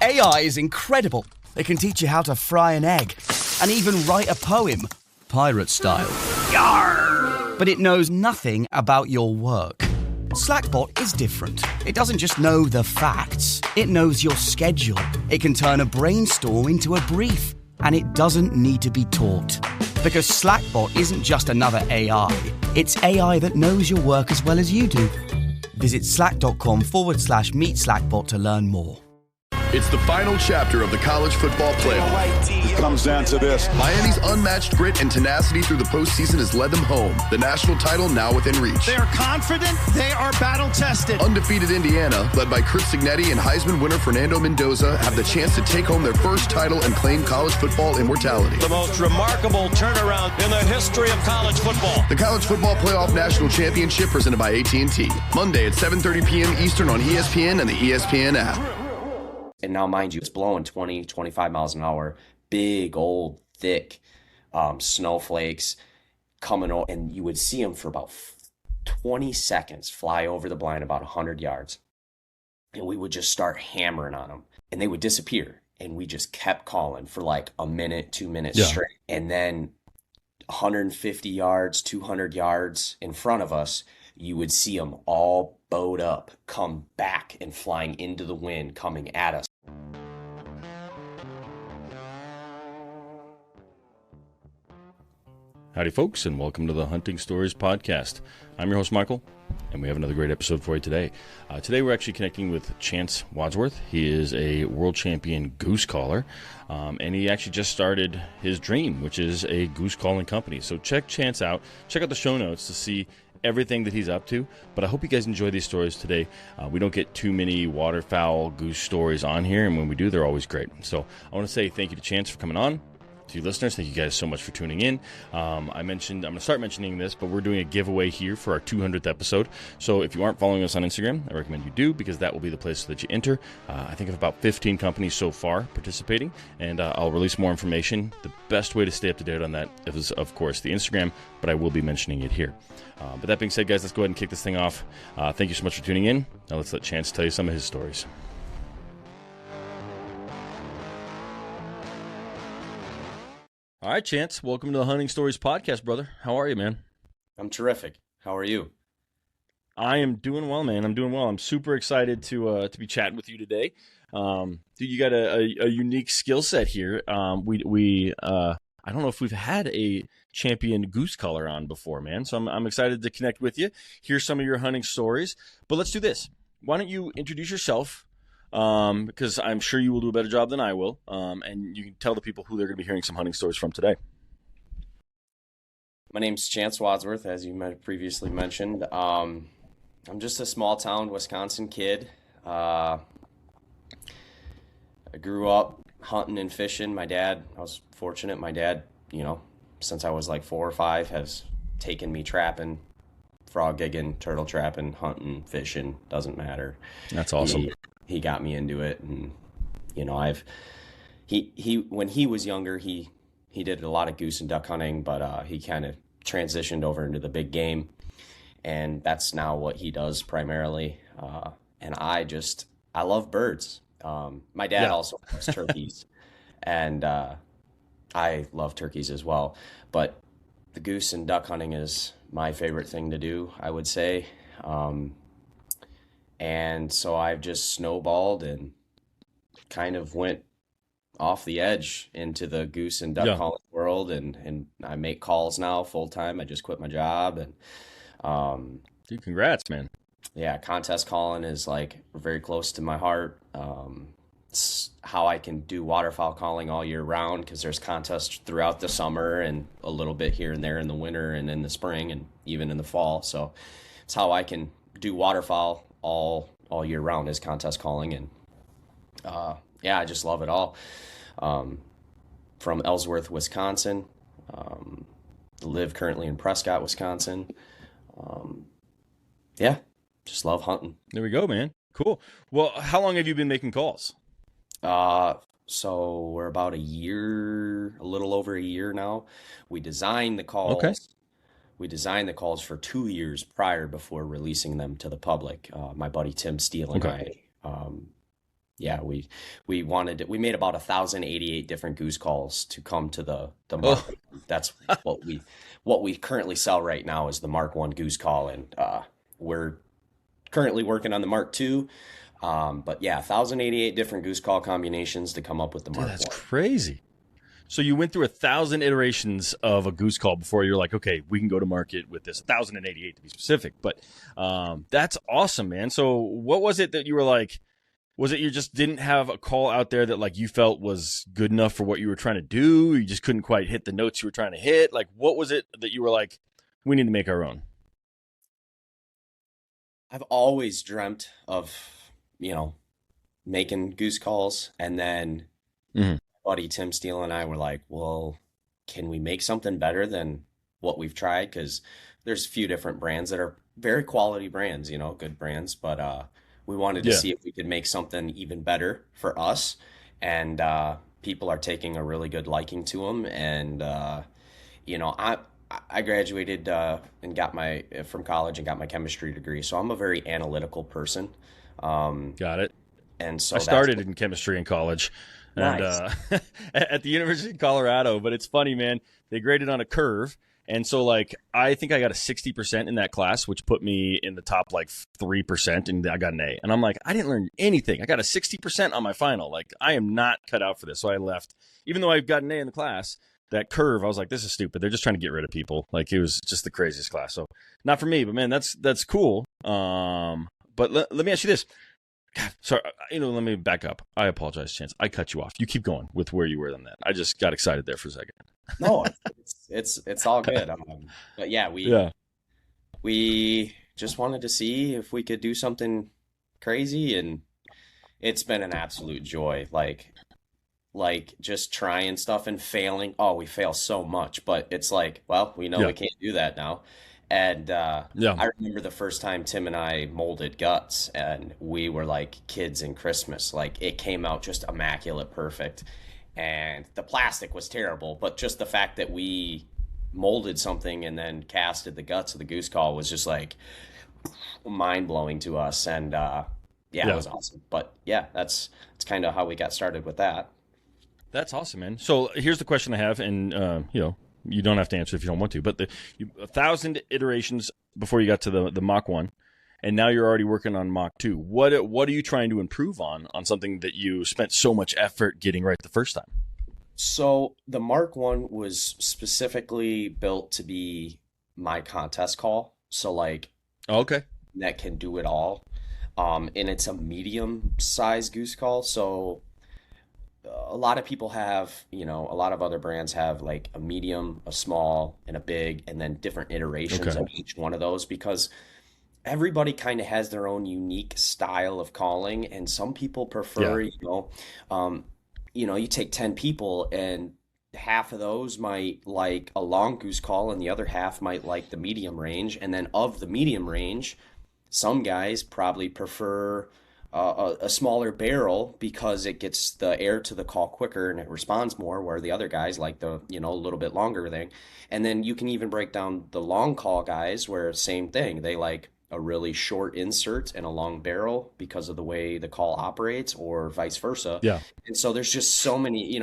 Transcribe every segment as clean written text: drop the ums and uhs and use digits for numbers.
AI is incredible. It can teach you how to fry an egg and even write a poem, pirate style. Yarr! But it knows nothing about your work. Slackbot is different. It doesn't just know the facts. It knows your schedule. It can turn a brainstorm into a brief. And it doesn't need to be taught. Because Slackbot isn't just another AI. It's AI that knows your work as well as you do. Visit slack.com/meet Slackbot to learn more. It's the final chapter of the college football playoff. It comes down to this. Miami's unmatched grit and tenacity through the postseason has led them home. The national title now within reach. They are confident. They are battle-tested. Undefeated Indiana, led by Chris Signetti and Heisman winner Fernando Mendoza, have the chance to take home their first title and claim college football immortality. The most remarkable turnaround in the history of college football. The College Football Playoff National Championship presented by AT&T. Monday at 7:30 p.m. Eastern on ESPN and the ESPN app. And now, mind you, it's blowing 20, 25 miles an hour, big, old, thick snowflakes coming over, and you would see them for about 20 seconds fly over the blind about 100 yards. And we would just start hammering on them, and they would disappear. And we just kept calling for like a minute, 2 minutes straight. And then 150 yards, 200 yards in front of us, you would see them all bowed up, come back and flying into the wind, coming at us. Howdy, folks, and welcome to the Hunting Stories Podcast. I'm your host, Michael, and we have another great episode for you today. Today, we're actually connecting with Chance Wadsworth. He is a world champion goose caller, and he actually just started his dream, which is a goose calling company. So check Chance out. Check out the show notes to see everything that he's up to, but I hope you guys enjoy these stories today. We don't get too many waterfowl goose stories on here, and when we do, they're always great. So I want to say thank you to Chance for coming on. To you listeners, thank you guys so much for tuning in. I'm going to start mentioning this, but we're doing a giveaway here for our 200th episode. So if you aren't following us on Instagram, I recommend you do, because that will be the place that you enter. I think of about 15 companies so far participating, and I'll release more information. The best way to stay up to date on that is, of course, the Instagram, but I will be mentioning it here. But that being said, guys, let's go ahead and kick this thing off. Thank you so much for tuning in. Now let's let Chance tell you some of his stories. All right, Chance, welcome to the Hunting Stories Podcast, brother. How are you, man? I'm terrific. How are you? I am doing well, man. I'm doing well. I'm super excited to be chatting with you today. Dude, you got a unique skill set here. I don't know if we've had a champion goose caller on before, man. So I'm excited to connect with you, hear some of your hunting stories. But let's do this. Why don't you introduce yourself? Because I'm sure you will do a better job than I will. And you can tell the people who they're going to be hearing some hunting stories from today. My name's Chance Wadsworth, as you previously mentioned. I'm just a small town Wisconsin kid. I grew up hunting and fishing. I was fortunate. My dad, since I was like 4 or 5, has taken me trapping, frog gigging, turtle trapping, hunting, fishing, doesn't matter. That's awesome. He got me into it, and when he was younger, he did a lot of goose and duck hunting, but he kind of transitioned over into the big game, and that's now what he does primarily. And I love birds. My dad also loves turkeys, and I love turkeys as well. But the goose and duck hunting is my favorite thing to do, I would say. And so I've just snowballed and kind of went off the edge into the goose and duck calling world. And I make calls now full time. I just quit my job. And dude, congrats, man. Yeah, contest calling is like very close to my heart. It's how I can do waterfowl calling all year round, because there's contests throughout the summer and a little bit here and there in the winter and in the spring and even in the fall. So it's how I can do waterfowl all year round, is contest calling. And I just love it all. From Ellsworth, Wisconsin, live currently in Prescott, Wisconsin. Just love hunting. There we go, man. Cool. Well, how long have you been making calls? So we're about a little over a year now. We designed the calls. Okay. We designed the calls for 2 years prior before releasing them to the public. My buddy Tim Steele and I Yeah, we made about 1,088 different goose calls to come to the Oh, Mark. That's what we currently sell right now is the Mark One goose call, and we're currently working on the Mark Two. But yeah, 1,088 different goose call combinations to come up with the dude, Mark that's One. crazy. So you went through 1,000 iterations of a goose call before you're like, okay, we can go to market with this 1,088 to be specific. But that's awesome, man. So what was it that you were like? Was it you just didn't have a call out there that like you felt was good enough for what you were trying to do? You just couldn't quite hit the notes you were trying to hit. Like, what was it that you were like, we need to make our own? I've always dreamt of, you know, making goose calls, and then Mhm. buddy Tim Steele and I were like, well, can we make something better than what we've tried? Because there's a few different brands that are very quality brands, you know, good brands, but we wanted to Yeah. see if we could make something even better for us. And people are taking a really good liking to them. And you know, I graduated and got my from college and got my chemistry degree, so I'm a very analytical person. Um, Got it. and I so that's started in chemistry in college and nice. at the University of Colorado. But it's funny, man. They graded on a curve. And so, like, I think I got a 60% in that class, which put me in the top, like, 3%, and I got an A. And I'm like, I didn't learn anything. I got a 60% on my final. Like, I am not cut out for this. So I left. Even though I got an A in the class, that curve, I was like, this is stupid. They're just trying to get rid of people. Like, it was just the craziest class. So not for me, but, man, that's cool. But let me ask you this. God, sorry, let me back up. I apologize, Chance. I cut you off. You keep going with where you were on that. I just got excited there for a second. No, it's all good. But yeah, Yeah. we just wanted to see if we could do something crazy, and it's been an absolute joy. Like just trying stuff and failing. Oh, we fail so much, but it's like, well, we know Yeah. we can't do that now. And Yeah. I remember the first time Tim and I molded guts, and we were like kids in Christmas. Like it came out just immaculate, perfect. And the plastic was terrible, but just the fact that we molded something and then casted the guts of the goose call was just like mind blowing to us. And yeah, it Yeah. was awesome. But yeah, that's kind of how we got started with that. That's awesome, man. So here's the question I have, and you don't have to answer if you don't want to. But 1,000 iterations before you got to the Mach 1, and now you're already working on Mach 2. What are you trying to improve on something that you spent so much effort getting right the first time? So the Mark One was specifically built to be my contest call. So like Oh, okay. that can do it all. And it's a medium size goose call. So a lot of people have, a lot of other brands have like a medium, a small, and a big, and then different iterations Okay. of each one of those because everybody kind of has their own unique style of calling, and some people Yeah. prefer, you take 10 people and half of those might like a long goose call and the other half might like the medium range. And then of the medium range, some guys probably prefer a smaller barrel because it gets the air to the call quicker and it responds more, where the other guys like the, a little bit longer thing. And then you can even break down the long call guys where same thing. They like a really short insert and a long barrel because of the way the call operates or vice versa. Yeah. And so there's just so many,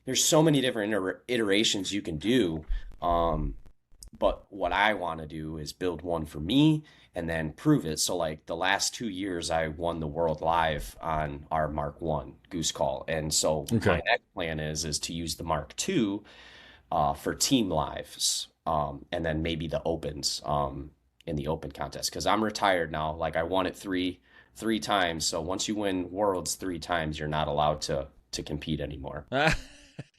there's so many different iterations you can do. But what I want to do is build one for me and then prove it. So like the last 2 years, I won the world live on our Mark One goose call. And so Okay. my next plan is to use the Mark Two for team lives, and then maybe the opens in the open contest. Because I'm retired now. Like I won it three times. So once you win worlds 3 times, you're not allowed to compete anymore.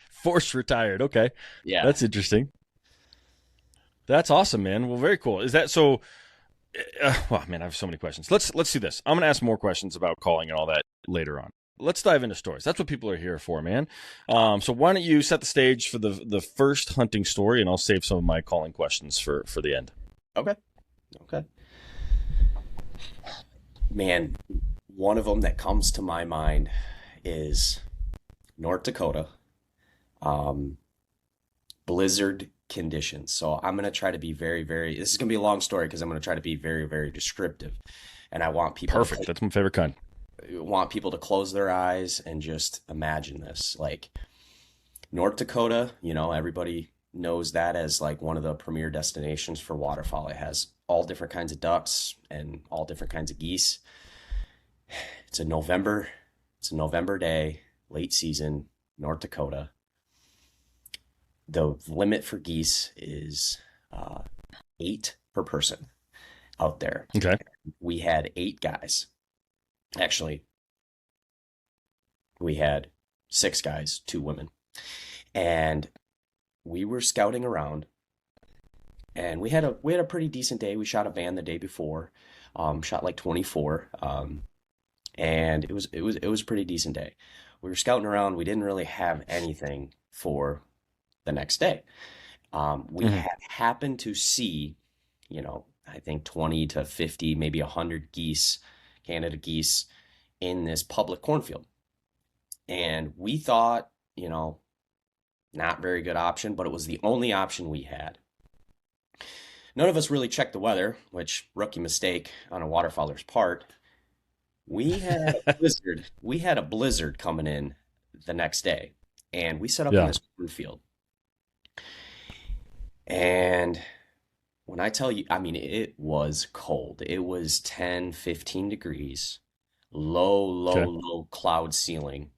Forced retired. Okay. Yeah. That's interesting. That's awesome, man. Well, very cool. Is that so? Well, man, I have so many questions. Let's do this. I'm going to ask more questions about calling and all that later on. Let's dive into stories. That's what people are here for, man. So why don't you set the stage for the first hunting story, and I'll save some of my calling questions for the end. Okay. Man, one of them that comes to my mind is North Dakota. Blizzard conditions. So I'm going to try to be very, very, this is going to be a long story because I'm going to try to be very, very descriptive. And I want people Perfect. That's my favorite kind. want people to close their eyes and just imagine this. Like North Dakota, everybody knows that as like one of the premier destinations for waterfowl. It has all different kinds of ducks and all different kinds of geese. It's a November day, late season, North Dakota. The limit for geese is 8 per person out there. Okay. We had 8 guys. Actually, we had 6 guys, 2 women. And we were scouting around, and we had a pretty decent day. We shot a van the day before, shot like 24, and it was a pretty decent day. We were scouting around. We didn't really have anything for the next day. We had happened to see, I think 20 to 50, maybe 100 geese, Canada geese, in this public cornfield. And we thought, not very good option, but it was the only option we had. None of us really checked the weather, which rookie mistake on a waterfowler's part. We had a blizzard. We had a blizzard coming in the next day, and we set up in this cornfield. And when I tell you, it was cold. It was 10, 15 degrees, low cloud ceiling.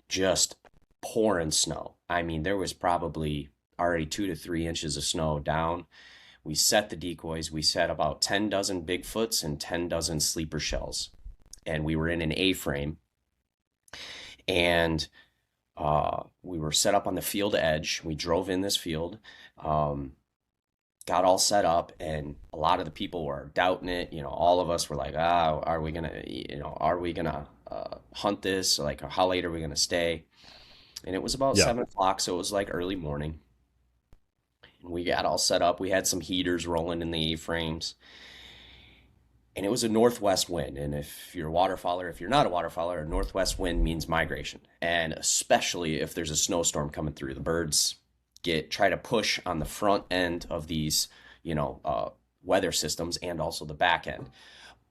Just pouring snow. There was probably already 2 to 3 inches of snow down. We set the decoys. We set about 10 dozen Bigfoots and 10 dozen sleeper shells. And we were in an A-frame. And we were set up on the field edge. We drove in this field, got all set up, and a lot of the people were doubting it. All of us were like, are we gonna hunt this? Like, how late are we gonna stay? And it was about 7 o'clock, so it was like early morning. And we got all set up. We had some heaters rolling in the A-frames. And it was a northwest wind. And if you're a waterfowler, if you're not a waterfowler, a northwest wind means migration. And especially if there's a snowstorm coming through, the birds try to push on the front end of these, weather systems and also the back end.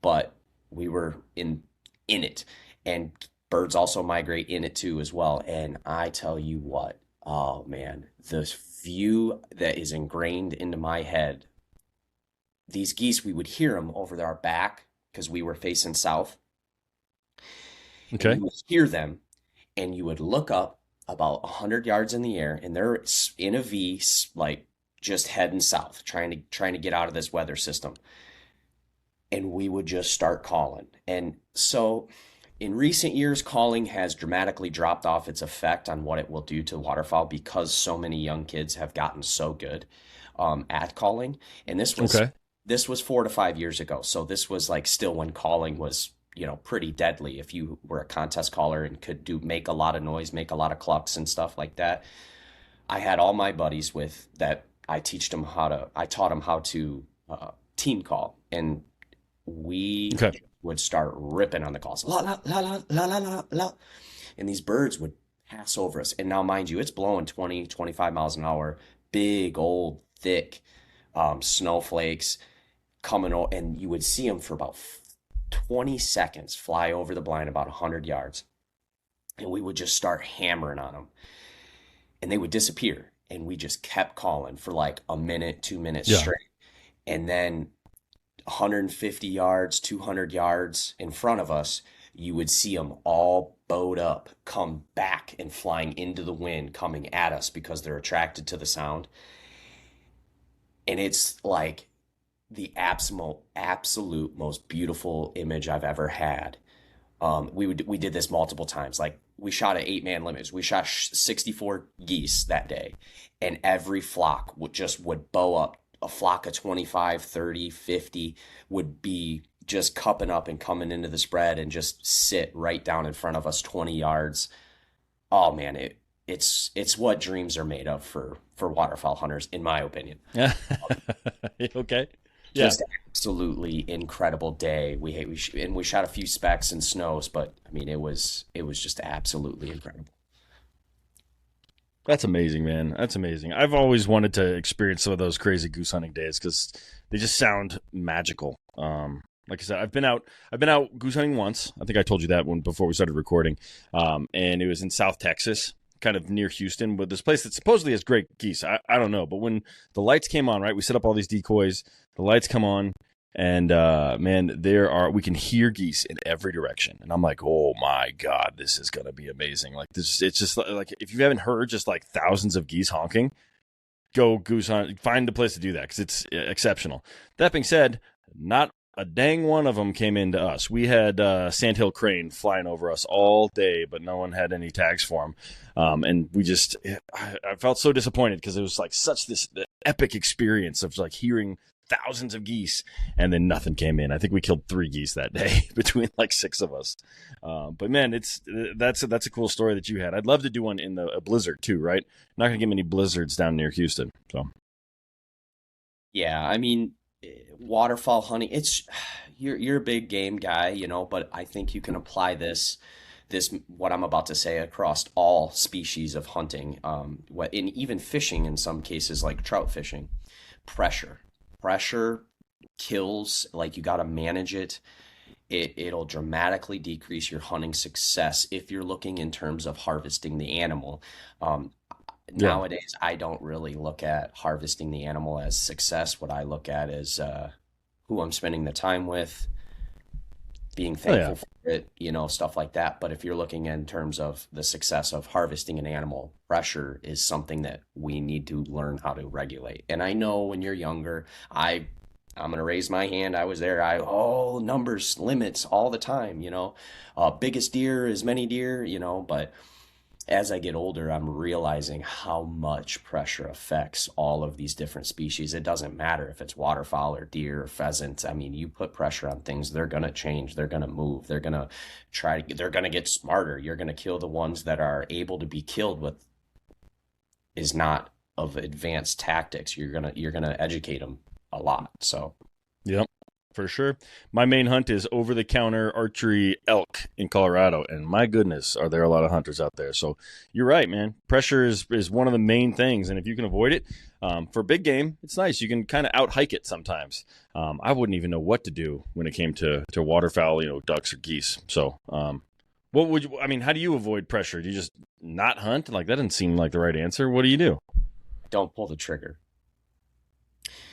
But we were in it, and birds also migrate in it too as well. And I tell you what, oh man, the view that is ingrained into my head. These geese, we would hear them over our back because we were facing south. Okay. You would hear them, and you would look up about 100 yards in the air, and they're in a V, like just heading south, trying to get out of this weather system. And we would just start calling. And so in recent years, calling has dramatically dropped off its effect on what it will do to waterfowl because so many young kids have gotten so good at calling. And this was... Okay. This was 4 to 5 years ago. So this was like still when calling was, pretty deadly. If you were a contest caller and could make a lot of noise, make a lot of clucks and stuff like that. I had all my buddies with that. I taught them how to team call, and we would start ripping on the calls. La, la, la, la, la, la, la, la. And these birds would pass over us. And now, mind you, it's blowing 20, 25 miles an hour, big, old, thick snowflakes coming over, and you would see them for about 20 seconds fly over the blind about 100 yards. And we would just start hammering on them, and they would disappear. And we just kept calling for like a minute, 2 minutes straight. And then 150 yards, 200 yards in front of us, you would see them all bowed up, come back and flying into the wind, coming at us because they're attracted to the sound. And it's like the absolute most beautiful image I've ever had. We did this multiple times. Like, we shot at 8-man limits. We shot 64 geese that day, and every flock would bow up. A flock of 25, 30, 50 would be just cupping up and coming into the spread and just sit right down in front of us 20 yards. Oh man, it's what dreams are made of for waterfowl hunters, in my opinion. Okay. Just absolutely incredible day. We shot a few specks and snows, but I mean, it was just absolutely incredible. That's amazing, man. That's amazing. I've always wanted to experience some of those crazy goose hunting days because they just sound magical. Like I said, I've been out goose hunting once. I think I told you that one before we started recording. And it was in South Texas, kind of near Houston, but this place that supposedly has great geese. I don't know. But when the lights came on, right, we set up all these decoys, the lights come on, and man, we can hear geese in every direction. And I'm like, oh my God, this is going to be amazing. Like this, it's just like, if you haven't heard just like thousands of geese honking, go goose hunt, find a place to do that, because it's exceptional. That being said, not a dang one of them came into us. We had sandhill crane flying over us all day, but no one had any tags for them. And I felt so disappointed, because it was like such this epic experience of like hearing thousands of geese, and then nothing came in. I think we killed 3 geese that day between like 6 of us. But man, that's a cool story that you had. I'd love to do one in a blizzard too, right? Not gonna get many blizzards down near Houston. So yeah, I mean, waterfowl hunting, you're a big game guy, but I think you can apply this what I'm about to say across all species of hunting, in even fishing in some cases, like trout fishing. Pressure kills. Like, you got to manage it. It'll dramatically decrease your hunting success if you're looking in terms of harvesting the animal. Nowadays, I don't really look at harvesting the animal as success. What I look at is who I'm spending the time with, being thankful for it, stuff like that. But if you're looking in terms of the success of harvesting an animal, pressure is something that we need to learn how to regulate. And I know when you're younger, I'm going to raise my hand. I was there. Numbers, limits all the time, biggest deer is many deer, but as I get older, I'm realizing how much pressure affects all of these different species. It doesn't matter if it's waterfowl or deer or pheasant. I mean, you put pressure on things, they're going to change. They're going to move. They're going to get smarter. You're going to kill the ones that are able to be killed with is not of advanced tactics. You're going to educate them a lot. So, yep. For sure. My main hunt is over-the-counter archery elk in Colorado, and my goodness, are there a lot of hunters out there. So you're right, man. Pressure is one of the main things, and if you can avoid it, for big game, it's nice. You can kind of out-hike it sometimes. I wouldn't even know what to do when it came to waterfowl, ducks or geese. So how do you avoid pressure? Do you just not hunt? Like, that doesn't seem like the right answer. What do you do? Don't pull the trigger.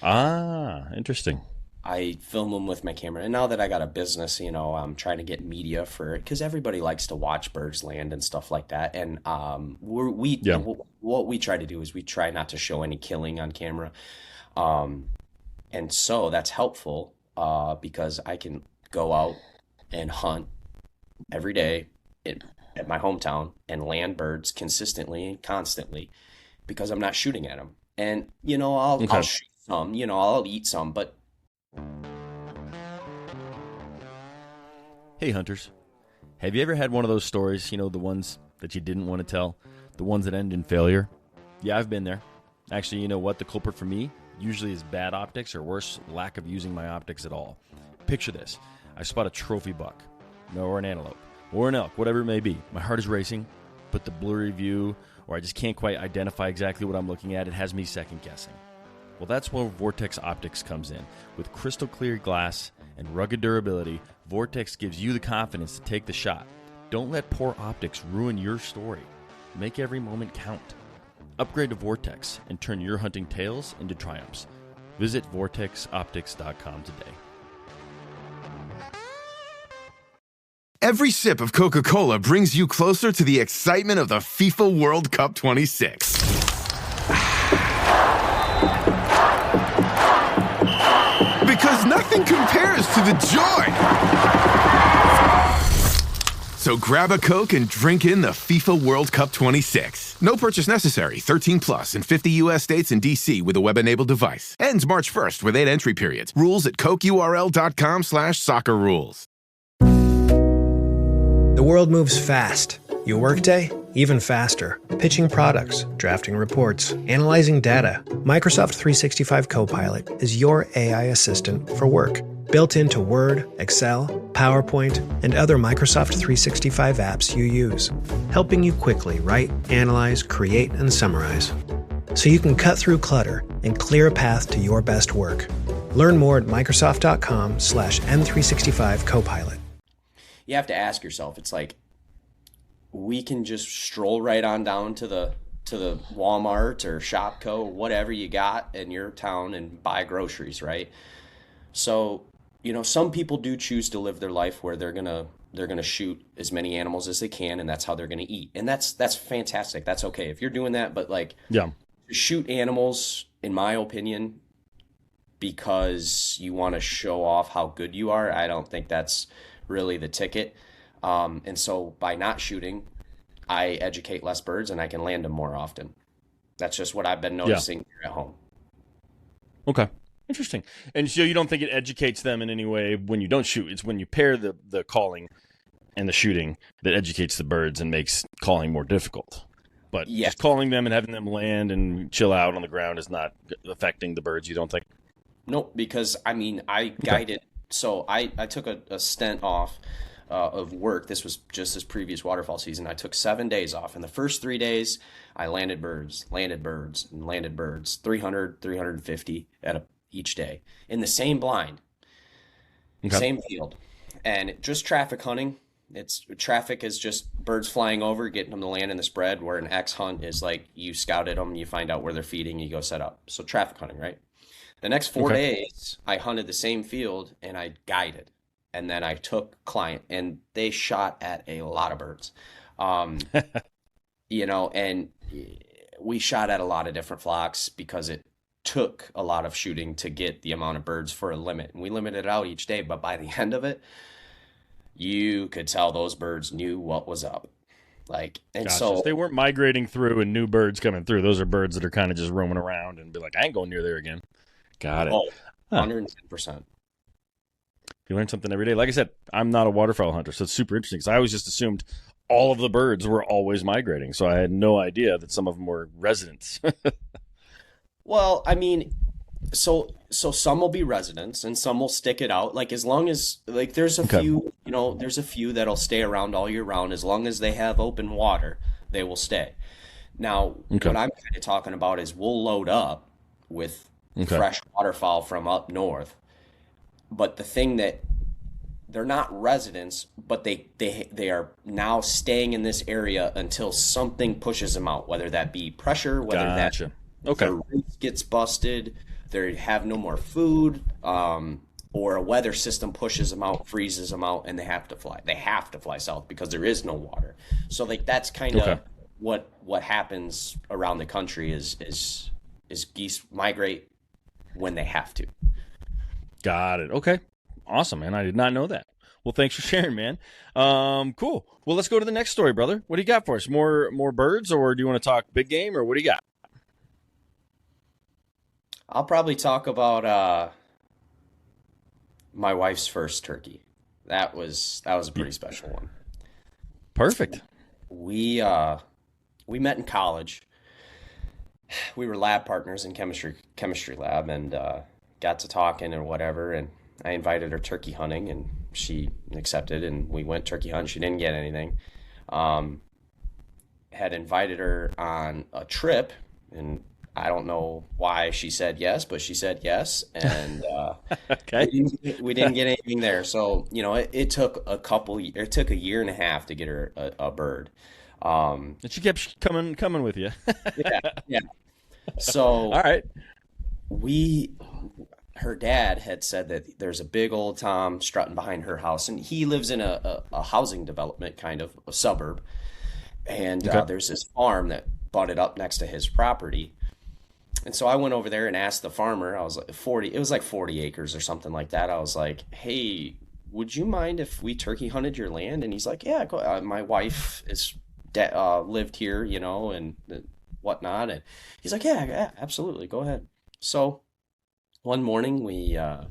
Ah, interesting. I film them with my camera. And now that I got a business, I'm trying to get media for it, because everybody likes to watch birds land and stuff like that. And what we try to do is we try not to show any killing on camera. And so that's helpful because I can go out and hunt every day at my hometown and land birds consistently and constantly, because I'm not shooting at them. And, I'll shoot some, I'll eat some, but hey, hunters. Have you ever had one of those stories, the ones that you didn't want to tell, the ones that end in failure? Yeah, I've been there. Actually, you know what? The culprit for me usually is bad optics, or worse, lack of using my optics at all. Picture this. I spot a trophy buck, or an antelope, or an elk, whatever it may be. My heart is racing, but the blurry view, or I just can't quite identify exactly what I'm looking at, it has me second guessing. Well, that's where Vortex Optics comes in. With crystal clear glass and rugged durability, Vortex gives you the confidence to take the shot. Don't let poor optics ruin your story. Make every moment count. Upgrade to Vortex and turn your hunting tales into triumphs. Visit vortexoptics.com today. Every sip of Coca-Cola brings you closer to the excitement of the FIFA World Cup 26. Because nothing compares to the joy. So grab a Coke and drink in the FIFA World Cup 26. No purchase necessary. 13 plus in 50 U.S. states and D.C. with a web-enabled device. Ends March 1st with 8 entry periods. Rules at cokeurl.com/soccer rules. The world moves fast. Your workday, even faster. Pitching products, drafting reports, analyzing data. Microsoft 365 Copilot is your AI assistant for work. Built into Word, Excel, PowerPoint, and other Microsoft 365 apps you use. Helping you quickly write, analyze, create, and summarize. So you can cut through clutter and clear a path to your best work. Learn more at Microsoft.com/M365 Copilot. You have to ask yourself, it's like, we can just stroll right on down to the Walmart or Shopko, whatever you got in your town, and buy groceries, right? So, some people do choose to live their life where they're gonna shoot as many animals as they can, and that's how they're gonna eat, and that's fantastic. That's okay if you're doing that. But to shoot animals, in my opinion, because you want to show off how good you are, I don't think that's really the ticket. And so by not shooting, I educate less birds and I can land them more often. That's just what I've been noticing here at home. Okay. Interesting. And so you don't think it educates them in any way when you don't shoot? It's when you pair the calling and the shooting that educates the birds and makes calling more difficult. But just calling them and having them land and chill out on the ground is not affecting the birds, you don't think? Nope, because I guided. So I took a stint off of work. This was just this previous waterfowl season. I took 7 days off. And the first 3 days, I landed birds, and landed birds, 300, 350 each day in the same blind, same field. And just traffic hunting. Traffic is just birds flying over, getting them to land in the spread, where an X hunt is like you scouted them, you find out where they're feeding, you go set up. So traffic hunting, right? The next 4 days, I hunted the same field and I guided. And then I took client, and they shot at a lot of birds. And we shot at a lot of different flocks because it took a lot of shooting to get the amount of birds for a limit. And we limited it out each day, but by the end of it, you could tell those birds knew what was up. So they weren't migrating through and new birds coming through. Those are birds that are kind of just roaming around and be like, I ain't going near there again. Got it. 110%. You learn something every day. Like I said, I'm not a waterfowl hunter, so it's super interesting because I always just assumed all of the birds were always migrating. So I had no idea that some of them were residents. Well, so some will be residents and some will stick it out. As long as there's a few, there's a few that'll stay around all year round. As long as they have open water, they will stay. Now, what I'm kind of talking about is we'll load up with fresh waterfowl from up north. But the thing that they're not residents, but they are now staying in this area until something pushes them out, whether that be pressure, whether their roots gets busted, they have no more food, or a weather system pushes them out, freezes them out, and they have to fly. They have to fly south because there is no water. So that's kind of what happens around the country is geese migrate when they have to. Got it. Okay. Awesome, man. I did not know that. Well, thanks for sharing, man. Cool. Well, let's go to the next story, brother. What do you got for us? More birds, or do you want to talk big game, or what do you got? I'll probably talk about my wife's first turkey. That was a pretty special one. Perfect. We met in college. We were lab partners in chemistry lab, and got to talking or whatever, and I invited her turkey hunting, and she accepted, and we went turkey hunting. She didn't get anything. Had invited her on a trip, and I don't know why she said yes, but she said yes, and we didn't get anything there. So it took a year and a half to get her a bird. And she kept coming with you. yeah. So all right. Her dad had said that there's a big old Tom strutting behind her house, and he lives in a housing development, kind of a suburb. And there's this farm that butted up next to his property. And so I went over there and asked the farmer. I was like 40 acres or something like that. I was like, hey, would you mind if we turkey hunted your land? And he's like, yeah, go. My wife is lived here, and whatnot. And he's like, yeah, absolutely, go ahead. So one morning it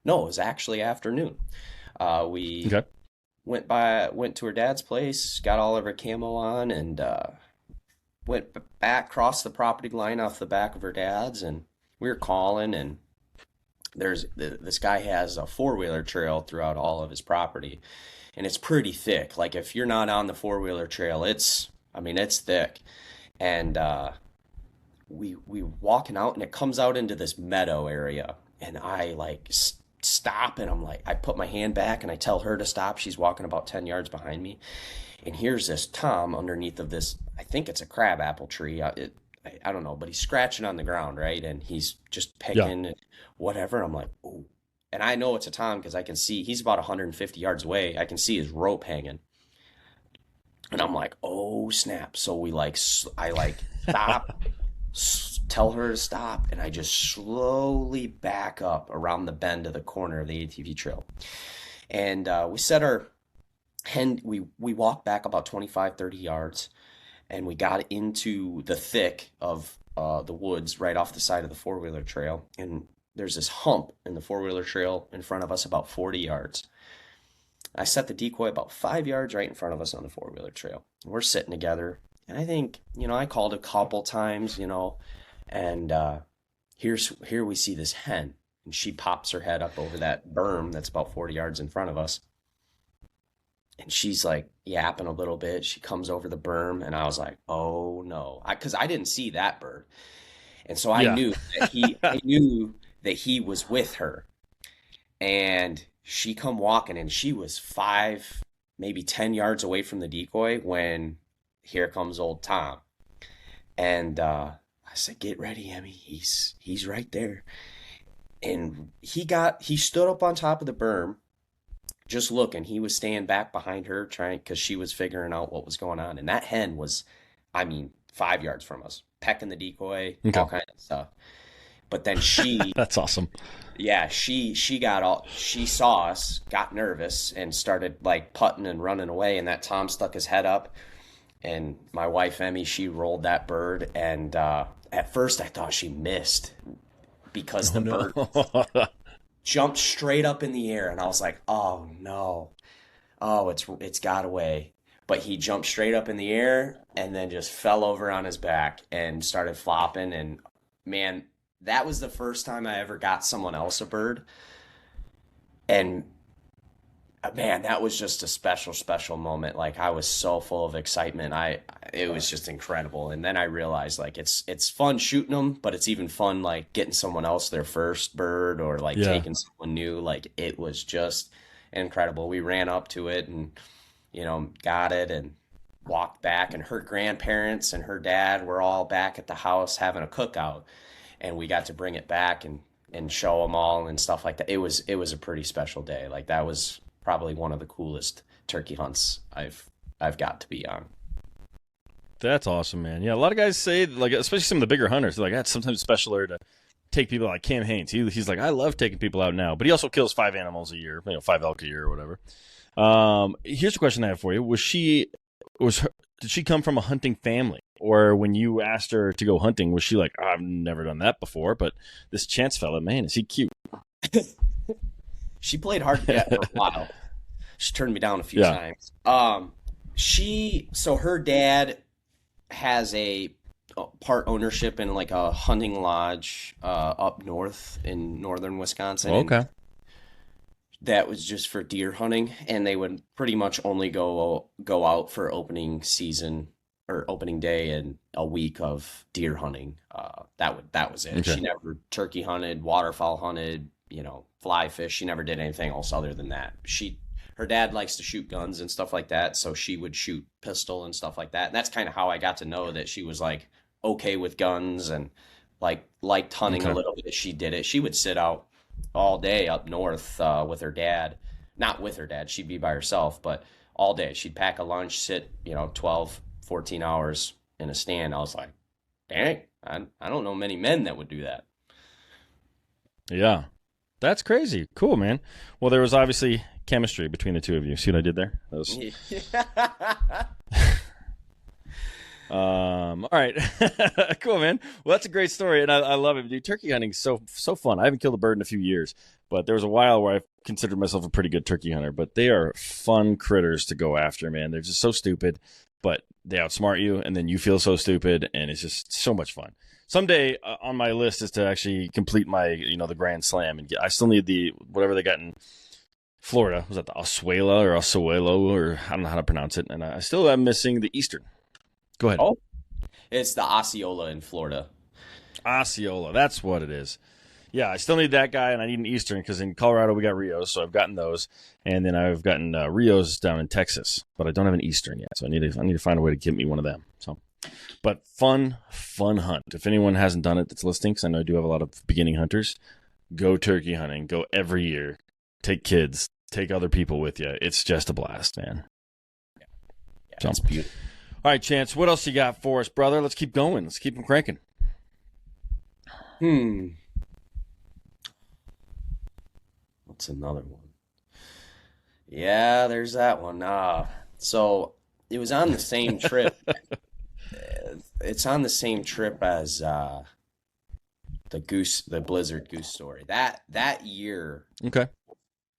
was actually afternoon. We went to her dad's place, got all of her camo on, and went back, crossed the property line off the back of her dad's, and we were calling, and this guy has a 4-wheeler trail throughout all of his property, and it's pretty thick. If you're not on the 4-wheeler trail, it's thick. And we walking out, and it comes out into this meadow area, and I like stop, and I'm like, I put my hand back and I tell her to stop. She's walking about 10 yards behind me. And here's this Tom underneath of this, I think it's a crab apple tree. I don't know, but he's scratching on the ground, right? And he's just picking and whatever. I'm like, oh. And I know it's a Tom because I can see he's about 150 yards away. I can see his rope hanging. And I'm like, oh, snap. So I stop, tell her to stop. And I just slowly back up around the bend of the corner of the ATV trail. And we set our hen, we walked back about 25, 30 yards. And we got into the thick of the woods right off the side of the four-wheeler trail. And there's this hump in the four-wheeler trail in front of us about 40 yards. I set the decoy about 5 yards right in front of us on the four-wheeler trail. We're sitting together. And I think, I called a couple times, and here we see this hen. And she pops her head up over that berm that's about 40 yards in front of us. And she's like yapping a little bit. She comes over the berm, and I was like, "Oh no!" Because I didn't see that bird, and so I knew that he was with her. And she come walking, and she was 5, maybe 10 yards away from the decoy when here comes old Tom. And I said, "Get ready, Emmy. He's right there." And he stood up on top of the berm. Just looking, he was staying back behind her because she was figuring out what was going on. And that hen was, 5 yards from us, pecking the decoy, all kinds of stuff. But then she... That's awesome. Yeah, she saw us, got nervous, and started like putting and running away. And that Tom stuck his head up. And my wife, Emmy, she rolled that bird. And at first I thought she missed because bird... jumped straight up in the air, and I was like, "Oh no, it's got away." But he jumped straight up in the air and then just fell over on his back and started flopping. And man, that was the first time I ever got someone else a bird. And man, that was just a special moment. Like, I was so full of excitement. It was just incredible. And then I realized, like, it's fun shooting them, but it's even fun, like, getting someone else their first bird or like taking someone new. Like, it was just incredible. We ran up to it and, got it and walked back, and her grandparents and her dad were all back at the house having a cookout, and we got to bring it back and show them all and stuff like that. It was a pretty special day. Like, that was probably one of the coolest turkey hunts I've got to be on. That's awesome, man. Yeah, a lot of guys say, like, especially some of the bigger hunters, they're like, that's sometimes specialer to take people like Cam Haynes. He's like, I love taking people out now, but he also kills 5 animals a year, 5 elk a year or whatever. Here's a question I have for you. Did she come from a hunting family? Or when you asked her to go hunting, was she like, I've never done that before, but this Chance fella, man, is he cute? She played hard to get for a while. She turned me down a few times. So her dad has a part ownership in like a hunting lodge up north in northern Wisconsin. Okay. That was just for deer hunting, and they would pretty much only go out for opening season or opening day and a week of deer hunting. That was it. Okay. She never turkey hunted, waterfowl hunted, fly fish. She never did anything else other than that. Her dad likes to shoot guns and stuff like that, so she would shoot pistol and stuff like that. And that's kind of how I got to know that she was like okay with guns and like liked hunting a little bit. She did it. She would sit out all day up north with her dad. Not with her dad, she'd be by herself, but all day. She'd pack a lunch, sit 12, 14 hours in a stand. I was like, dang, I don't know many men that would do that. Yeah. That's crazy. Cool, man. Well, there was obviously chemistry between the two of you. See what I did there? That was... all right. Cool, man. Well, that's a great story, and I love it, dude. Turkey hunting is so fun. I haven't killed a bird in a few years, but there was a while where I considered myself a pretty good turkey hunter. But they are fun critters to go after, man. They're just so stupid, but they outsmart you, and then you feel so stupid, and it's just so much fun. Someday on my list is to actually complete my, the Grand Slam, and I still need the whatever they got in Florida. Was that the Oswego, or I don't know how to pronounce it, and I still am missing the Eastern. Go ahead. Oh, it's the Osceola in Florida. Osceola, that's what it is. Yeah, I still need that guy, and I need an Eastern because in Colorado we got Rios, so I've gotten those, and then I've gotten Rios down in Texas, but I don't have an Eastern yet, so I need to find a way to get me one of them. So, but fun hunt. If anyone hasn't done it that's listening, because I know I do have a lot of beginning hunters, go turkey hunting. Go every year. Take kids. Take other people with you. It's just a blast, man. Yeah, it's beautiful. All right, Chance, what else you got for us, brother? Let's keep going. Let's keep them cranking. What's another one? Yeah, there's that one. So it was on the same trip. It's on the same trip as the Blizzard goose story. That year, okay,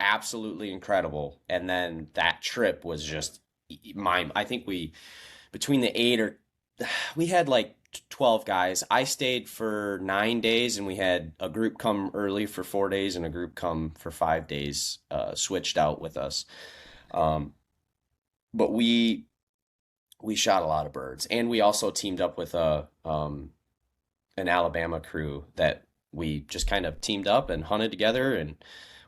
absolutely incredible. And then that trip was just mine. I think between we had like 12 guys. I stayed for 9 days, and we had a group come early for 4 days and a group come for 5 days, switched out with us. But we shot a lot of birds, and we also teamed up with an Alabama crew that we just kind of teamed up and hunted together and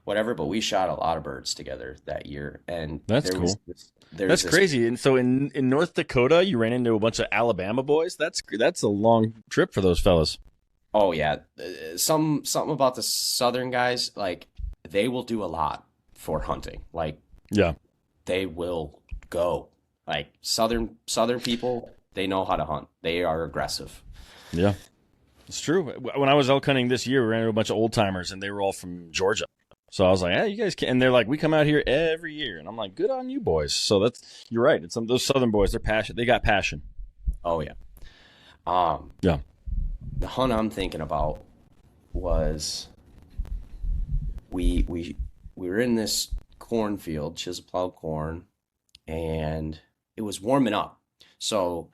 whatever, but we shot a lot of birds together that year. And that's cool. That's crazy. And so in North Dakota, you ran into a bunch of Alabama boys. That's a long trip for those fellas. Oh yeah. Something about the Southern guys, like they will do a lot for hunting. Like, yeah, they will go. Like Southern people, they know how to hunt. They are aggressive. Yeah, it's true. When I was elk hunting this year, we ran into a bunch of old timers, and they were all from Georgia. So I was like, "Hey, you guys can," and they're like, "We come out here every year," and I'm like, "Good on you, boys." So you're right. It's those Southern boys. They're passionate. They got passion. Oh yeah. Yeah. The hunt I'm thinking about was we were in this cornfield, chisel plowed corn, and it was warming up. So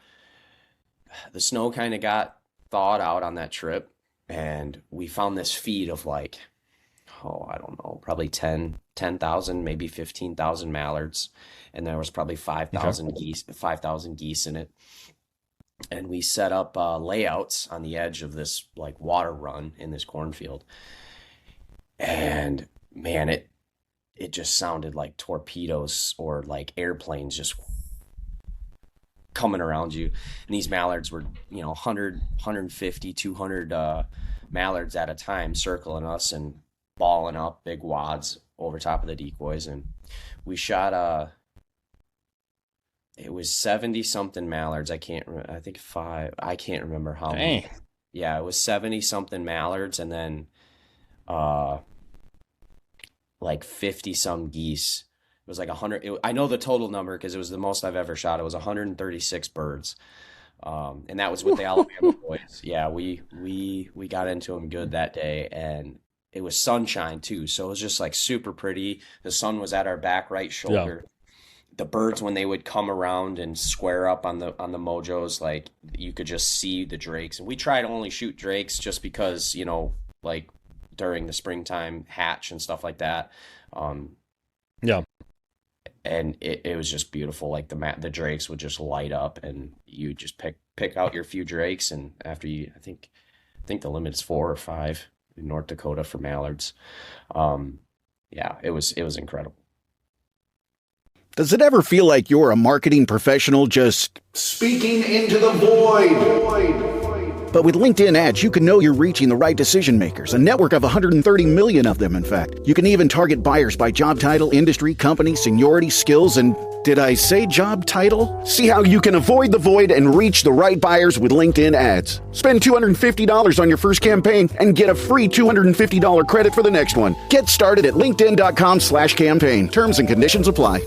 the snow kind of got thawed out on that trip, and we found this feed of like, I don't know, probably 10,000, maybe 15,000 mallards. And there was probably 5,000 geese in it. And we set up layouts on the edge of this like water run in this cornfield. And man, it just sounded like torpedoes or like airplanes just coming around you. And these mallards were, 100, 150, 200 mallards at a time circling us and balling up big wads over top of the decoys. And we shot it was 70 something mallards. I can't remember how many. Yeah, it was 70 something mallards, and then like 50 some geese. It was like 100. I know the total number because it was the most I've ever shot. It was 136 birds. And that was with the Alabama boys. Yeah, we got into them good that day, and it was sunshine too, so it was just like super pretty. The sun was at our back right shoulder. Yeah. The birds, when they would come around and square up on the mojos, like you could just see the drakes. And we try to only shoot drakes just because, like during the springtime hatch and stuff like that. Yeah. And it was just beautiful. Like the drakes would just light up, and you just pick out your few drakes, and after I think the limit is 4 or 5 in North Dakota for mallards. Yeah, it was incredible. Does it ever feel like you're a marketing professional just speaking into the void? But with LinkedIn ads, you can know you're reaching the right decision makers, a network of 130 million of them, in fact. You can even target buyers by job title, industry, company, seniority, skills, and did I say job title? See how you can avoid the void and reach the right buyers with LinkedIn ads. Spend $250 on your first campaign and get a free $250 credit for the next one. Get started at linkedin.com/campaign. Terms and conditions apply.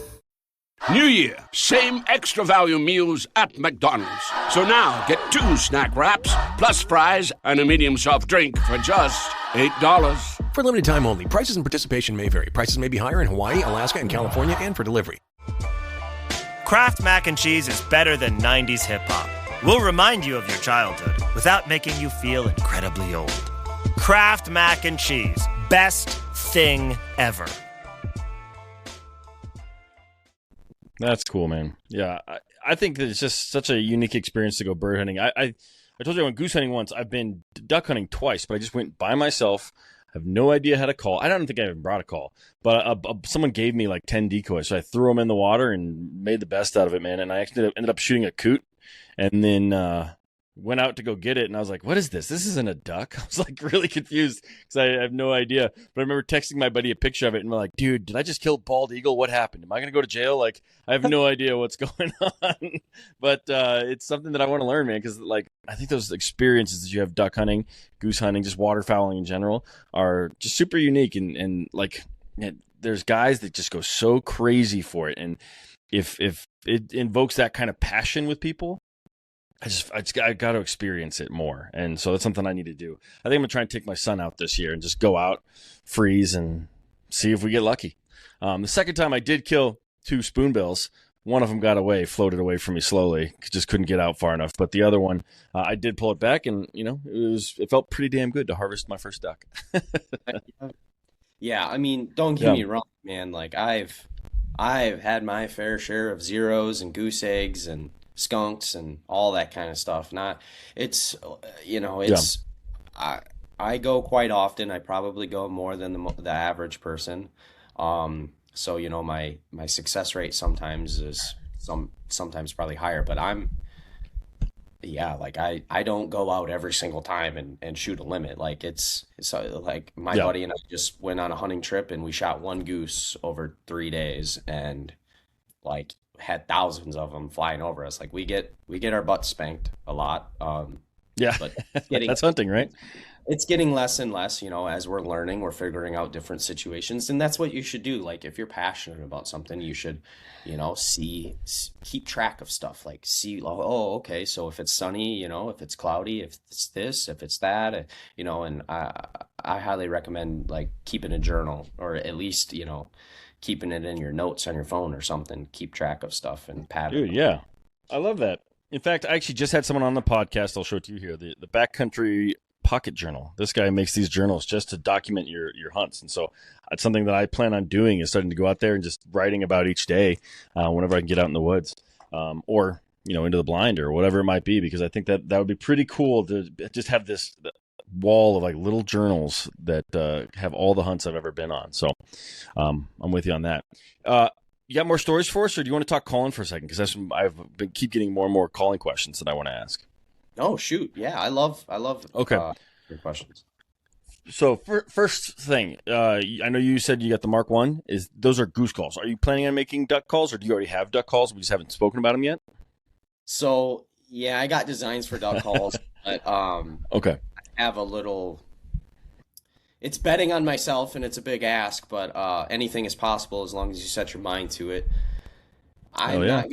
New Year, same extra value meals at McDonald's. So now get 2 snack wraps, plus fries, and a medium soft drink for just $8. For limited time only. Prices and participation may vary. Prices may be higher in Hawaii, Alaska, and California, and for delivery. Kraft Mac and Cheese is better than 90s hip-hop. We'll remind you of your childhood without making you feel incredibly old. Kraft Mac and Cheese. Best thing ever. That's cool, man. Yeah, I think that it's just such a unique experience to go bird hunting. I told you I went goose hunting once. I've been duck hunting twice, but I just went by myself. I have no idea how to call. I don't think I even brought a call, but someone gave me like 10 decoys. So I threw them in the water and made the best out of it, man. And I actually ended up shooting a coot, and then went out to go get it. And I was like, what is this? This isn't a duck. I was like really confused because I have no idea. But I remember texting my buddy a picture of it and we're like, dude, did I just kill a bald eagle? What happened? Am I going to go to jail? Like, I have no idea what's going on. But it's something that I want to learn, man, because like I think those experiences that you have duck hunting, goose hunting, just waterfowling in general are just super unique. And like, there's guys that just go so crazy for it. And if it invokes that kind of passion with people, I got to experience it more. And so that's something I need to do. I think I'm going to try and take my son out this year and just go out, freeze, and see if we get lucky. The second time I did kill 2 spoonbills. One of them got away, floated away from me slowly. Just couldn't get out far enough. But the other one, I did pull it back, and it felt pretty damn good to harvest my first duck. Yeah, I mean, don't get me wrong, man. Like I've had my fair share of zeros and goose eggs and skunks and all that kind of stuff. I go quite often. I probably go more than the average person. So my success rate sometimes is sometimes probably higher, but I don't go out every single time and shoot a limit. Like it's like my buddy and I just went on a hunting trip and we shot 1 goose over 3 days and like had thousands of them flying over us. Like we get our butts spanked a lot. But that's hunting, right? It's getting less and less, as we're learning, we're figuring out different situations, and that's what you should do. Like if you're passionate about something, you should, keep track of stuff. Like okay, so if it's sunny, if it's cloudy, if it's this, if it's that, and I highly recommend like keeping a journal, or at least, keeping it in your notes on your phone or something. Keep track of stuff and pattern. Dude, yeah. I love that. In fact, I actually just had someone on the podcast. I'll show it to you here. The Backcountry Pocket Journal. This guy makes these journals just to document your hunts. And so that's something that I plan on doing, is starting to go out there and just writing about each day whenever I can get out in the woods or, into the blind or whatever it might be, because I think that would be pretty cool to just have this wall of like little journals that have all the hunts I've ever been on. So I'm with you on that. You got more stories for us, or do you want to talk calling for a second? Because keep getting more and more calling questions that I want to ask. Oh shoot, yeah, I love your questions. So first thing, I know you said you got the Mark 1. Those are goose calls. Are you planning on making duck calls, or do you already have duck calls? We just haven't spoken about them yet. So yeah, I got designs for duck calls, but okay. I have a little. It's betting on myself, and it's a big ask, but anything is possible as long as you set your mind to it. I'm not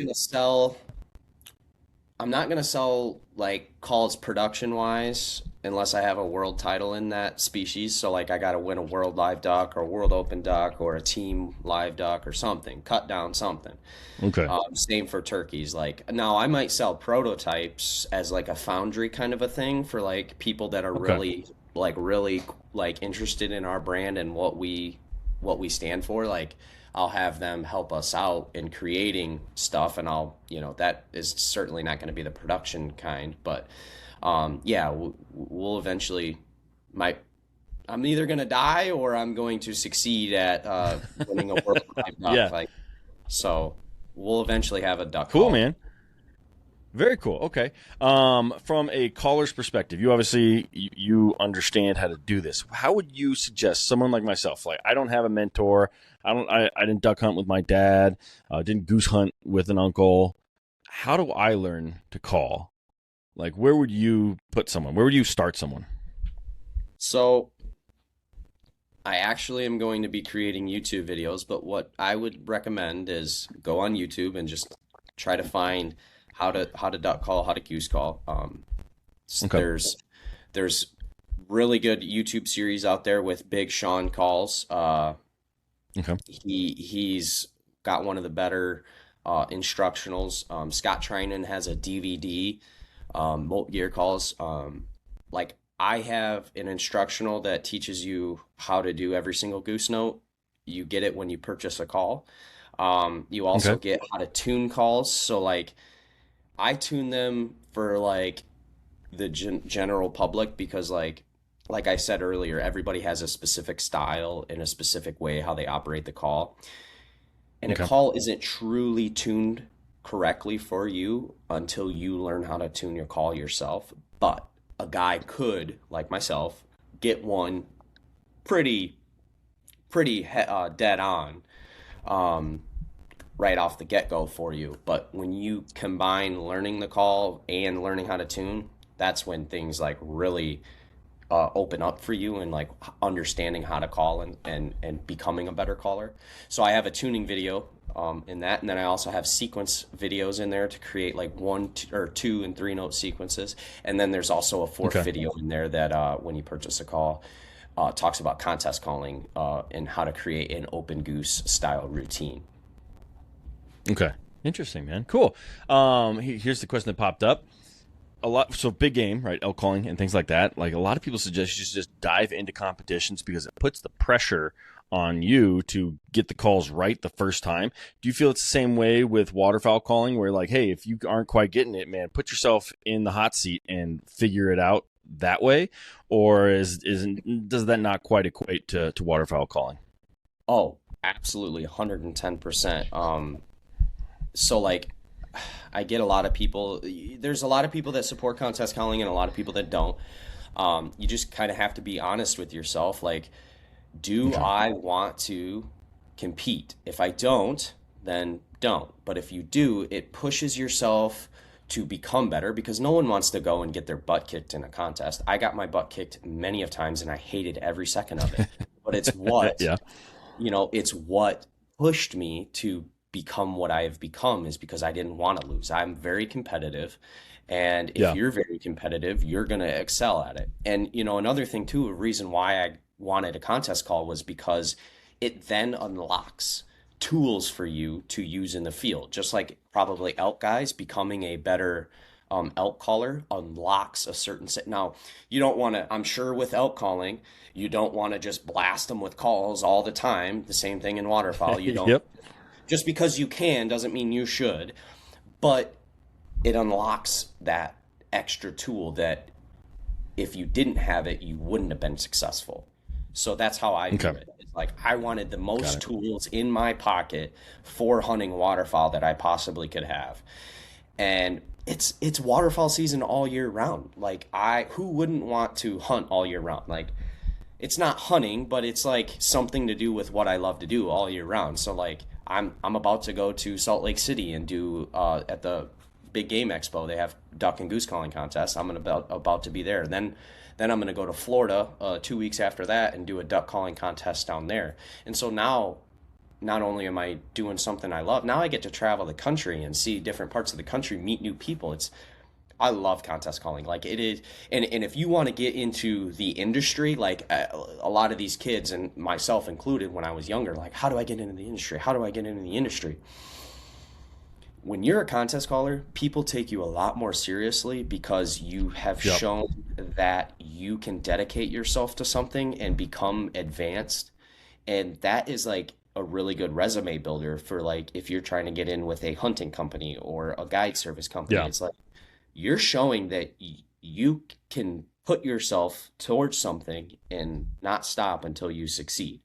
gonna sell like calls production wise unless I have a world title in that species. So like I gotta win a world live duck or a world open duck or a team live duck or something, cut down something. Okay. Same for turkeys. Like now I might sell prototypes as like a foundry kind of a thing for like people that are really interested in our brand and what we stand for. Like I'll have them help us out in creating stuff, and that is certainly not going to be the production kind, but we'll eventually I'm either going to die or I'm going to succeed at winning a world live duck. So we'll eventually have a duck. Cool, man. Very cool. Okay. From a caller's perspective, you obviously you understand how to do this. How would you suggest someone like myself? Like I don't have a mentor. I didn't duck hunt with my dad. Didn't goose hunt with an uncle. How do I learn to call? Like where would you put someone? Where would you start someone? So I actually am going to be creating YouTube videos, but what I would recommend is go on YouTube and just try to find how to duck call, how to goose call. There's really good YouTube series out there with Big Sean calls. He's got one of the better instructionals. Scott Trinan has a DVD, Molt Gear calls. Like I have an instructional that teaches you how to do every single goose note. You get it when you purchase a call. You also get how to tune calls. So like I tune them for like the general public because like like I said earlier, everybody has a specific style and a specific way how they operate the call. And a call isn't truly tuned correctly for you until you learn how to tune your call yourself. But a guy could, like myself, get one pretty dead on right off the get-go for you. But when you combine learning the call and learning how to tune, that's when things like really open up for you, and like understanding how to call and becoming a better caller. So I have a tuning video in that, and then I also have sequence videos in there to create like 1, 2, and 3 note sequences. And then there's also a fourth video in there that when you purchase a call, talks about contest calling and how to create an open goose style routine. Okay, interesting, man. Cool. Here's the question that popped up. So big game, right? Elk calling and things like that. Like, a lot of people suggest you just dive into competitions because it puts the pressure on you to get the calls right the first time. Do you feel it's the same way with waterfowl calling, where like, hey, if you aren't quite getting it, man, put yourself in the hot seat and figure it out that way? Or does that not quite equate to waterfowl calling? Oh, absolutely, 110%. So like, I get a lot of people, there's a lot of people that support contest calling and a lot of people that don't. You just kind of have to be honest with yourself. Like, do I want to compete? If I don't, then don't. But if you do, it pushes yourself to become better, because no one wants to go and get their butt kicked in a contest. I got my butt kicked many of times and I hated every second of it. But it's what, it's what pushed me to become what I have become, is because I didn't want to lose. I'm very competitive. And if you're very competitive, you're going to excel at it. And, another thing too, a reason why I wanted a contest call was because it then unlocks tools for you to use in the field. Just like probably elk guys, becoming a better elk caller unlocks a certain set. Now, you don't want to, I'm sure with elk calling, you don't want to just blast them with calls all the time. The same thing in waterfowl. You don't. Just because you can doesn't mean you should, but it unlocks that extra tool that if you didn't have it, you wouldn't have been successful. So that's how I do it. It's like, I wanted the most tools in my pocket for hunting waterfowl that I possibly could have. And it's waterfowl season all year round. Like, who wouldn't want to hunt all year round? Like, it's not hunting, but it's like something to do with what I love to do all year round. So like, I'm about to go to Salt Lake City and do at the Big Game Expo. They have duck and goose calling contests. I'm about to be there. Then I'm going to go to Florida 2 weeks after that and do a duck calling contest down there. And so now, not only am I doing something I love, now I get to travel the country and see different parts of the country, meet new people. I love contest calling. Like, it is, and if you want to get into the industry, like a lot of these kids, and myself included when I was younger, like, how do I get into the industry? How do I get into the industry? When you're a contest caller, people take you a lot more seriously because you have shown that you can dedicate yourself to something and become advanced. And that is like a really good resume builder for, like, if you're trying to get in with a hunting company or a guide service company. It's like, you're showing that you can put yourself towards something and not stop until you succeed.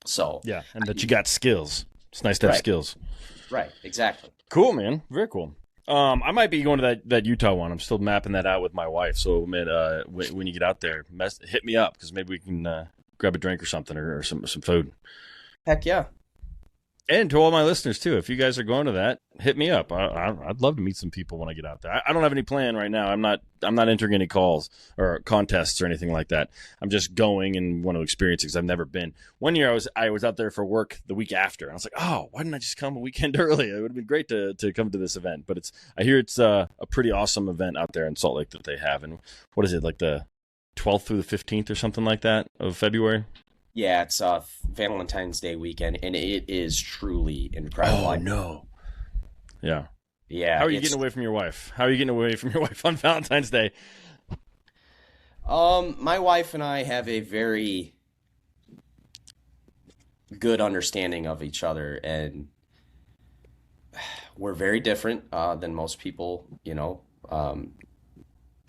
So and that you got skills. It's nice to have skills. Right, exactly. Cool, man. Very cool. I might be going to that Utah one. I'm still mapping that out with my wife. So, man, when you get out there, hit me up, because maybe we can grab a drink or something, or some food. Heck yeah. And to all my listeners, too, if you guys are going to that, hit me up. I'd love to meet some people when I get out there. I don't have any plan right now. I'm not entering any calls or contests or anything like that. I'm just going and want to experience it because I've never been. One year I was out there for work the week after. And I was like, oh, why didn't I just come a weekend early? It would have been great to come to this event. But I hear it's a pretty awesome event out there in Salt Lake that they have. And what is it, like the 12th through the 15th or something like that of February? Yeah, it's Valentine's Day weekend, and it is truly incredible. Oh, no. Yeah. Yeah. How are you getting away from your wife? How are you getting away from your wife on Valentine's Day? My wife and I have a very good understanding of each other, and we're very different than most people,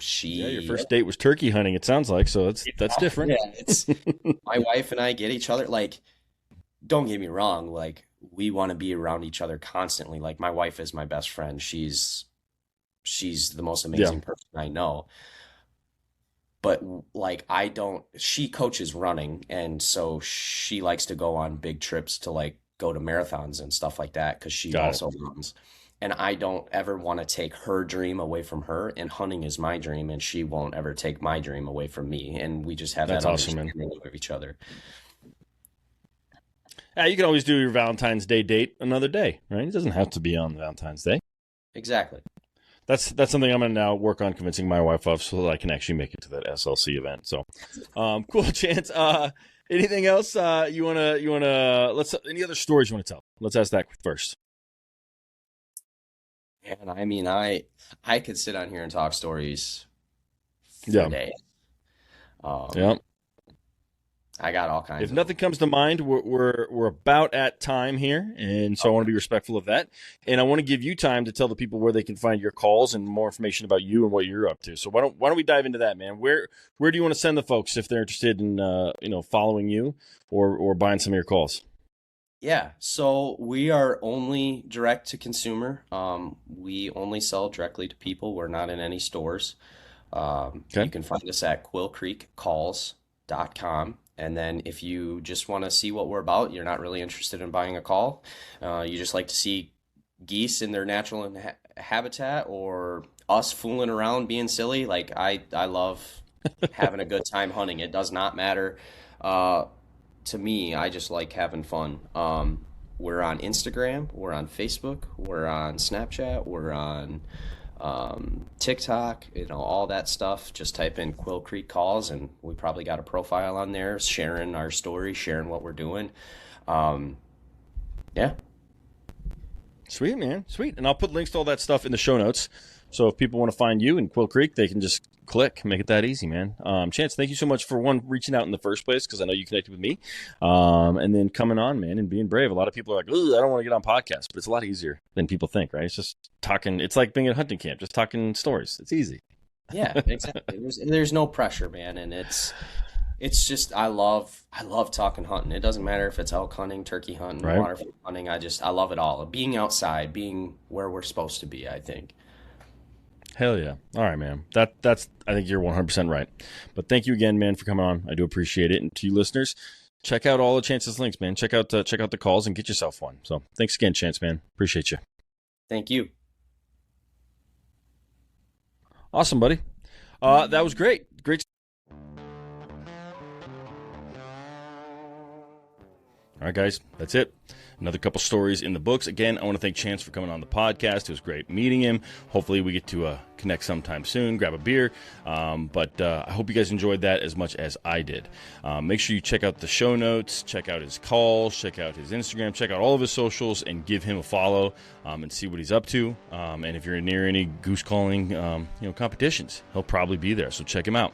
your first date was turkey hunting, it sounds like, so that's different. Yeah, it's my wife and I get each other, like, don't get me wrong, like, we want to be around each other constantly. Like, my wife is my best friend. She's the most amazing person I know. But like, she coaches running, and so she likes to go on big trips to like go to marathons and stuff like that because she also runs. And I don't ever want to take her dream away from her, and hunting is my dream, and she won't ever take my dream away from me. And we just have that understanding of each other. Yeah, you can always do your Valentine's Day date another day, right? It doesn't have to be on Valentine's Day. Exactly. That's something I'm going to now work on convincing my wife of so that I can actually make it to that SLC event. So, cool, Chance. Anything else you want to, any other stories you want to tell? Let's ask that first. And I mean, I could sit on here and talk stories for a day. I got all kinds. If nothing comes to mind, we're about at time here, and so I want to be respectful of that. And I want to give you time to tell the people where they can find your calls and more information about you and what you're up to. So why don't we dive into that, man? Where do you want to send the folks if they're interested in following you or buying some of your calls? Yeah, so we are only direct to consumer. We only sell directly to people. We're not in any stores. You can find us at quillcreekcalls.com. And then if you just want to see what we're about, you're not really interested in buying a call, you just like to see geese in their natural habitat or us fooling around being silly, like I love having a good time hunting. It does not matter. To me, I just like having fun. We're on Instagram, we're on Facebook, we're on Snapchat, we're on TikTok, all that stuff. Just type in Quill Creek Calls, and we probably got a profile on there, sharing our story, sharing what we're doing. Yeah. Sweet, man. Sweet. And I'll put links to all that stuff in the show notes. So if people want to find you in Quill Creek, they can just click, make it that easy, man. Chance, thank you so much for reaching out in the first place, because I know you connected with me, and then coming on, man, and being brave. A lot of people are like, "Ooh, I don't want to get on podcasts," but it's a lot easier than people think, right? It's just talking. It's like being at hunting camp, just talking stories. It's easy. Yeah, exactly. There's no pressure, man, and it's just I love talking hunting. It doesn't matter if it's elk hunting, turkey hunting, waterfowl hunting. I love it all. Being outside, being where we're supposed to be, I think. Hell yeah. All right, man. That's I think you're 100% right. But thank you again, man, for coming on. I do appreciate it. And to you listeners, check out all of Chance's links, man. Check out the calls and get yourself one. So thanks again, Chance, man. Appreciate you. Thank you. Awesome, buddy. That was great. Great. All right, guys, that's it. Another couple stories in the books. Again, I want to thank Chance for coming on the podcast. It was great meeting him. Hopefully we get to connect sometime soon, grab a beer. But I hope you guys enjoyed that as much as I did. Make sure you check out the show notes, check out his calls, check out his Instagram, check out all of his socials, and give him a follow and see what he's up to. And if you're near any goose calling competitions, he'll probably be there. So check him out.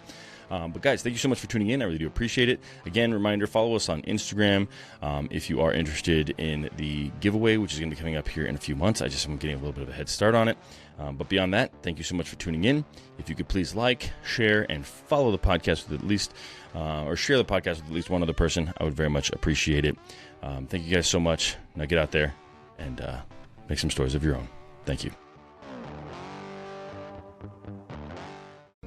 But guys, thank you so much for tuning in. I really do appreciate it. Again, reminder, follow us on Instagram if you are interested in the giveaway, which is going to be coming up here in a few months. I just am getting a little bit of a head start on it. But beyond that, thank you so much for tuning in. If you could please like, share, and follow the podcast with at least, or share the podcast with at least one other person, I would very much appreciate it. Thank you guys so much. Now get out there and make some stories of your own. Thank you.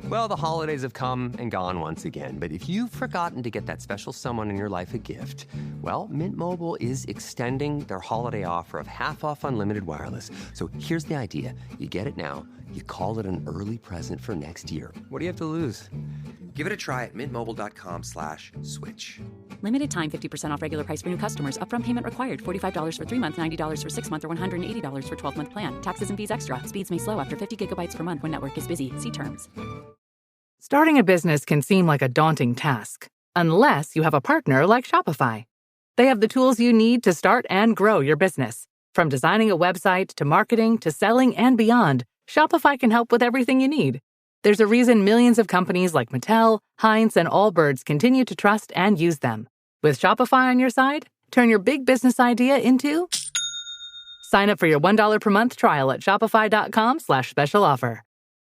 Well, the holidays have come and gone once again, but if you've forgotten to get that special someone in your life a gift, well, Mint Mobile is extending their holiday offer of half off unlimited wireless. So here's the idea. You get it now, you call it an early present for next year. What do you have to lose? Give it a try at mintmobile.com/switch. Limited time, 50% off regular price for new customers. Upfront payment required. $45 for 3 months, $90 for 6 months, or $180 for 12-month plan. Taxes and fees extra. Speeds may slow after 50 gigabytes per month when network is busy. See terms. Starting a business can seem like a daunting task, unless you have a partner like Shopify. They have the tools you need to start and grow your business. From designing a website to marketing to selling and beyond, Shopify can help with everything you need. There's a reason millions of companies like Mattel, Heinz, and Allbirds continue to trust and use them. With Shopify on your side, turn your big business idea into... Sign up for your $1 per month trial at shopify.com/special offer.